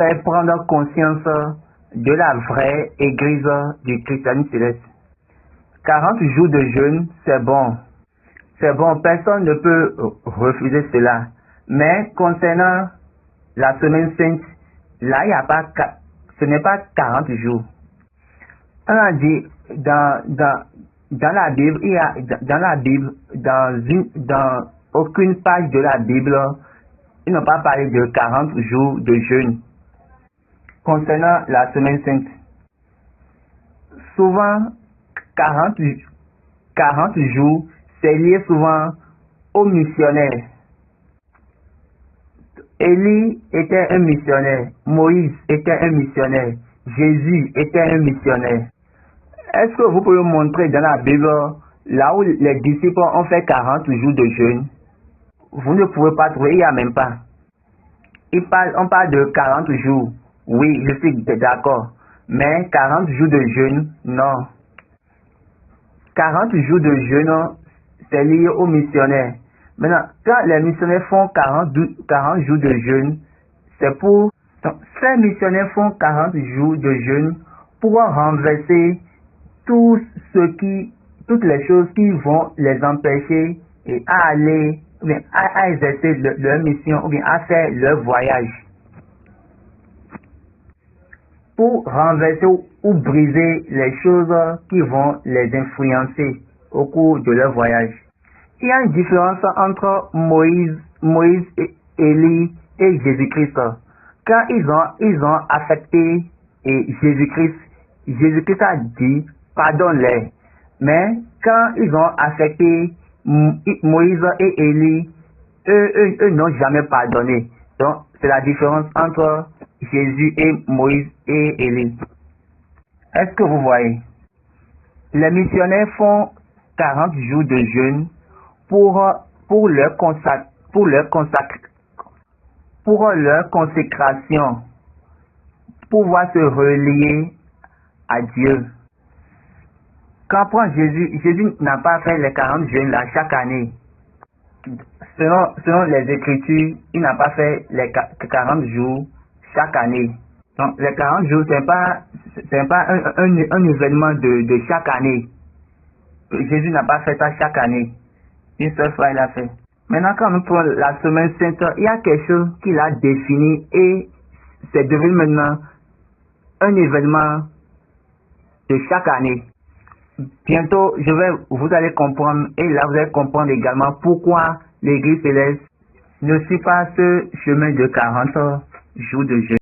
faire prendre conscience de la vraie église du christianisme céleste. 40 jours de jeûne, c'est bon. C'est bon, personne ne peut refuser cela. Mais concernant la semaine sainte, là, il n'y a pas, ce n'est pas 40 jours. On a dit, dans la Bible, dans aucune page de la Bible, ils n'ont pas parlé de 40 jours de jeûne. Concernant la semaine sainte, souvent, 40 jours, c'est lié souvent aux missionnaires. Élie était un missionnaire, Moïse était un missionnaire, Jésus était un missionnaire. Est-ce que vous pouvez montrer dans la Bible, là où les disciples ont fait 40 jours de jeûne? Vous ne pouvez pas trouver, il n'y a même pas. On parle de 40 jours. Oui, je suis d'accord. Mais 40 jours de jeûne, non. 40 jours de jeûne, c'est lié aux missionnaires. Maintenant, quand les missionnaires font 40 jours de jeûne, c'est pour... Donc, ces missionnaires font 40 jours de jeûne pour renverser toutes les choses qui vont les empêcher à aller, ou bien à exercer leur mission, ou bien à faire leur voyage. Pour renverser ou briser les choses qui vont les influencer au cours de leur voyage. Il y a une différence entre Moïse et Élie et Jésus-Christ. Quand ils ont affecté Jésus-Christ, Jésus-Christ a dit pardonne-les. Mais quand ils ont affecté Moïse et Élie, eux n'ont jamais pardonné. Donc c'est la différence entre Jésus et Moïse et Élie. Est-ce que vous voyez? Les missionnaires font 40 jours de jeûne pour leur consécration, pouvoir se relier à Dieu. Quand prend Jésus n'a pas fait les 40 jeûnes là chaque année. Selon les Écritures, il n'a pas fait les 40 jours chaque année. Donc les 40 jours, c'est pas un événement de chaque année. Jésus n'a pas fait ça chaque année. Une seule fois, il a fait. Maintenant, quand on prend la semaine sainte, il y a quelque chose qu'il a défini et c'est devenu maintenant un événement de chaque année. Bientôt, vous allez comprendre, et là vous allez comprendre également pourquoi l'Église céleste ne suit pas ce chemin de 40 jours de jeûne.